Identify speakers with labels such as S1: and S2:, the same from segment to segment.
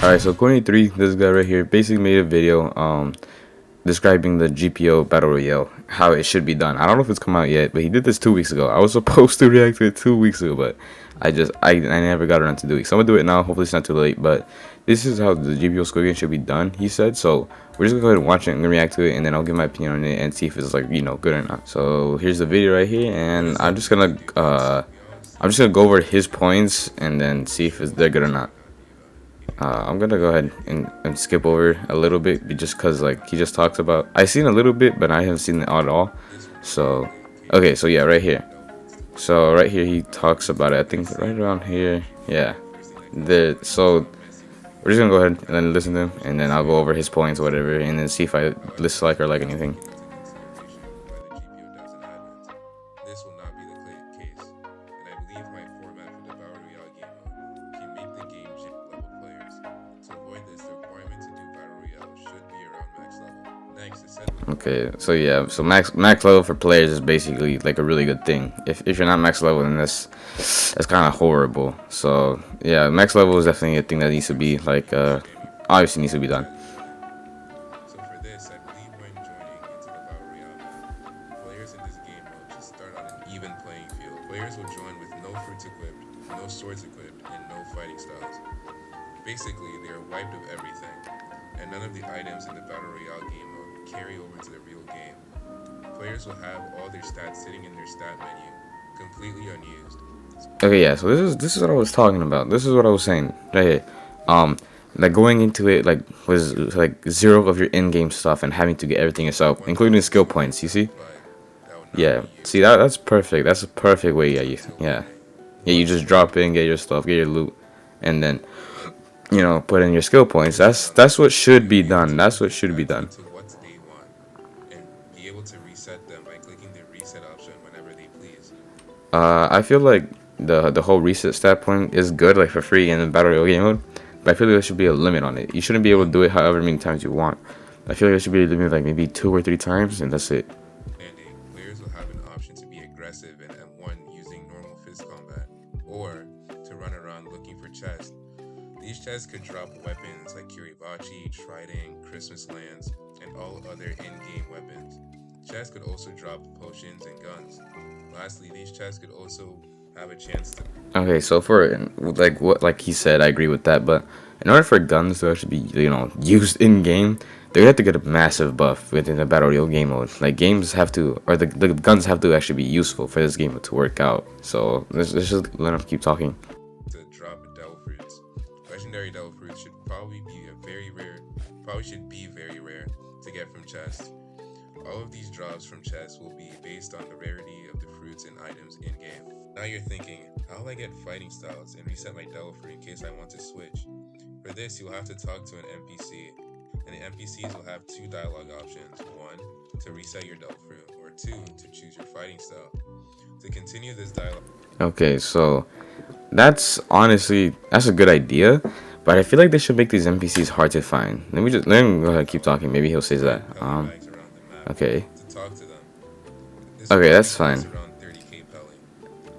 S1: Alright, so Corni 3, this guy right here, basically made a video describing the GPO Battle Royale, how it should be done. I don't know if it's come out yet, but he did this 2 weeks ago. I was supposed to react to it 2 weeks ago, but I never got around to doing it. So I'm gonna do it now. Hopefully it's not too late, but this is how the GPO squid game should be done, he said. So we're just gonna go ahead and watch it and react to it, and then I'll give my opinion on it and see if it's like, you know, good or not. So here's the video right here, and I'm just gonna go over his points and then see if they're good or not. I'm gonna go ahead and skip over a little bit just because like he just talks about, I seen a little bit but I haven't seen it at all. So okay, so yeah, right here, so right here he talks about it, I think right around here, yeah, so we're just gonna go ahead and then listen to him, and then I'll go over his points or whatever, and then see if I dislike or like anything.
S2: This will not be the case, and I believe my format for the Battle Royale game mode can make the game level players. To avoid this, the requirement to do Battle Royale should be around max level. Next, it said.
S1: Okay, so yeah, so max level for players is basically like a really good thing. If you're not max level, then that's kind of horrible. So yeah, max level is definitely a thing that needs to be like obviously needs to be done.
S2: So for this, I believe when joining into the Battle Royale mode, players in this game mode should start on an even playing field. Players will join with no fruits equipped, no swords equipped, and no fighting styles. Basically, they are wiped of everything, and none of the items in the Battle Royale game mode carry over to the real game. Players will have all their stats sitting in their stat menu, completely unused.
S1: Okay, yeah, so this is what I was talking about. This is what I was saying right here. Like going into it like was like 0 of your in-game stuff and having to get everything yourself, including skill points. You see? Yeah. See, that's perfect. That's a perfect way. Yeah. You just drop in, get your stuff, get your loot, and then you know put in your skill points. That's what should be done. That's what should be done.
S2: To what they want, and be able to reset them by clicking the reset option whenever they please.
S1: I feel like the whole reset stat point is good, like for free in the Battle Royale game mode. But I feel like there should be a limit on it. You shouldn't be able to do it however many times you want. I feel like there should be a limit, like maybe 2 or 3 times, and that's it.
S2: Players will have an option to be aggressive in M1 using normal fist combat, or to run around looking for chests. These chests could drop weapons like Kiribachi, Trident, Christmas lands, and all other in-game weapons. Chests could also drop potions and guns. Lastly, these chests could also have a chance to...
S1: Okay, so for like he said, I agree with that, but in order for guns to actually be, you know, used in game, they have to get a massive buff within the Battle Royale game mode. Like games have to, or the guns have to actually be useful for this game to work out. So let's just let him keep talking.
S2: To drop devil fruits. Legendary devil fruits should probably be very rare to get from chests. All of these drops from chests will be based on the rarity of the fruits and items in game. Now you're thinking, how will I get fighting styles and reset my devil fruit in case I want to switch? For this, you'll have to talk to an NPC, and the NPCs will have 2 dialogue options. 1, to reset your devil fruit, or 2, to choose your fighting style. To continue this dialogue...
S1: Okay, so that's a good idea, but I feel like they should make these NPCs hard to find. Let him go ahead and keep talking. Maybe he'll say that. Okay.
S2: To talk to them.
S1: Okay, that's fine.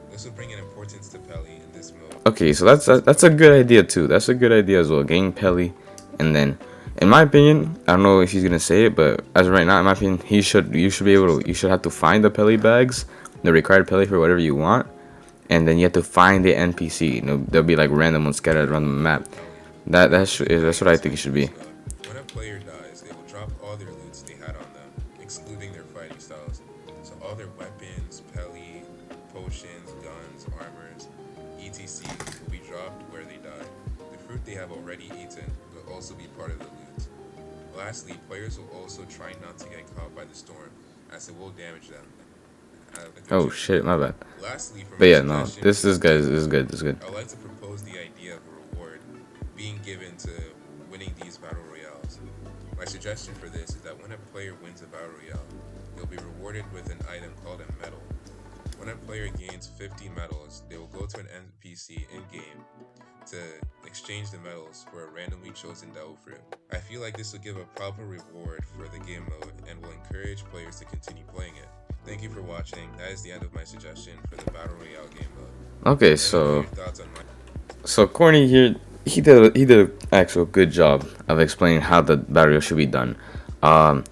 S2: This will bring an importance to Pelly in this mode.
S1: Okay, so that's a good idea too. That's a good idea as well. Getting Pelly, and then, in my opinion, I don't know if he's gonna say it, but as of right now, in my opinion, you should have to find the Pelly bags, the required Pelly for whatever you want, and then you have to find the NPC. You know, they'll be like random ones scattered around the map. That's what I think it should be.
S2: When a player dies, they will drop all their loots they had on them, excluding their fighting styles. So all their weapons, Pelly, potions, guns, armors, etc. will be dropped where they die. The fruit they have already eaten will also be part of the loot. Lastly, players will also try not to get caught by the storm, as it will damage them.
S1: Oh shit, my bad.
S2: Lastly,
S1: but yeah, no, this guy is good.
S2: I'd like to propose the idea of a reward being given to winning these battle royales. My suggestion for this is that when a player wins a battle royale, they'll be rewarded with an item called a medal. When a player gains 50 medals, they will go to an NPC in-game to exchange the medals for a randomly chosen devil fruit. I feel like this will give a proper reward for the game mode and will encourage players to continue playing it. Thank you for watching. That is the end of my suggestion for the Battle Royale game mode.
S1: Okay, so Corni here, he did an actual good job of explaining how the battle royale should be done. Um,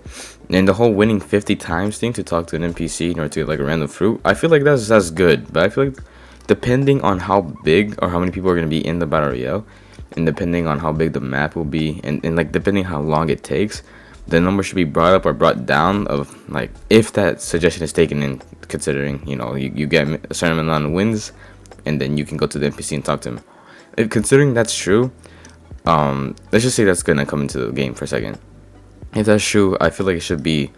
S1: and the whole winning 50 times thing to talk to an NPC in order to get like a random fruit, I feel like that's good. But I feel like depending on how big or how many people are gonna be in the battle royale, and depending on how big the map will be, and like depending how long it takes, the number should be brought up or brought down of like if that suggestion is taken in considering, you get a certain amount of wins, and then you can go to the NPC and talk to him. If considering that's true, let's just say that's gonna come into the game for a second. If that's true, I feel like it should be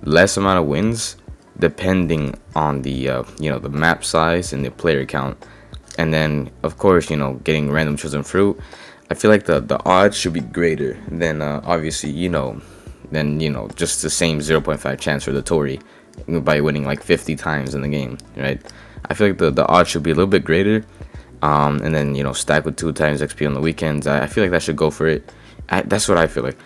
S1: less amount of wins depending on the the map size and the player count, and then of course getting random chosen fruit. I feel like the odds should be greater than obviously than just the same 0.5 chance for the Tory by winning like 50 times in the game, right? I feel like the odds should be a little bit greater, and then stack with 2 times XP on the weekends. I feel like that should go for it. That's what I feel like.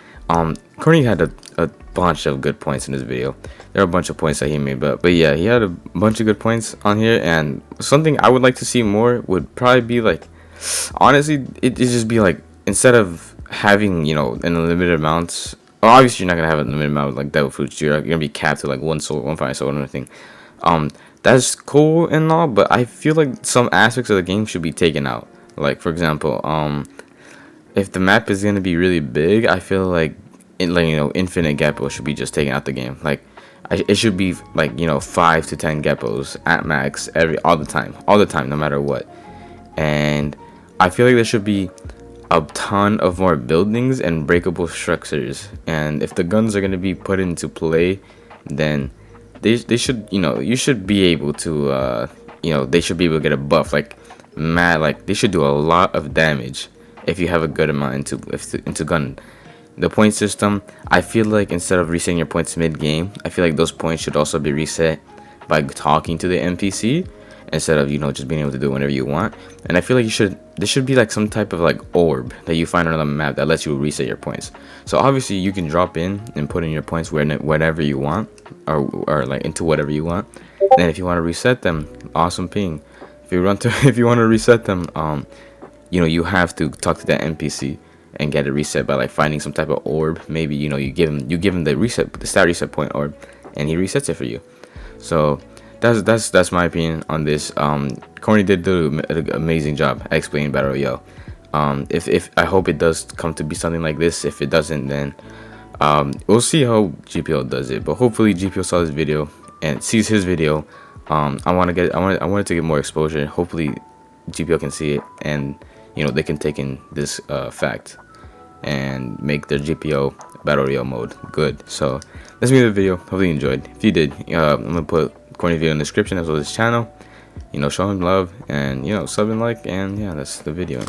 S1: Corny had a bunch of good points in this video. There are a bunch of points that he made, but yeah, he had a bunch of good points on here. And something I would like to see more would probably be like, honestly, it just be like, instead of having an unlimited amount. Well, obviously you're not gonna have an unlimited amount of like devil fruits. You're gonna be capped to like 1 soul, 1 fire soul, and everything. That's cool and all, but I feel like some aspects of the game should be taken out. Like for example, if the map is gonna be really big, I feel like infinite geckos should be just taken out the game. Like it should be like 5 to 10 geckos at max all the time, no matter what. And I feel like there should be a ton of more buildings and breakable structures. And if the guns are gonna be put into play, then they should you should be able to they should be able to get a buff like mad. Like they should do a lot of damage if you have a good amount into gun. The point system, I feel like instead of resetting your points mid game, I feel like those points should also be reset by talking to the NPC instead of just being able to do whenever you want. And I feel like there should be like some type of like orb that you find on the map that lets you reset your points. So obviously you can drop in and put in your points whenever you want, or like into whatever you want. And if you want to reset them, awesome ping. If you want to reset them, you have to talk to that NPC and get it reset by like finding some type of orb. Maybe you give him the stat reset point orb, and he resets it for you. So that's my opinion on this. Corny did do an amazing job explaining battle royale. If I hope it does come to be something like this. If it doesn't, then we'll see how GPO does it. But hopefully GPO saw this video and sees his video. I wanted to get more exposure. Hopefully GPO can see it, and they can take in this fact and make their GPO battle royale mode good. So that's me the video. Hopefully you enjoyed. If you did, I'm gonna put Corny video in the description as well as his channel. Show him love and sub and like, and yeah, that's the video.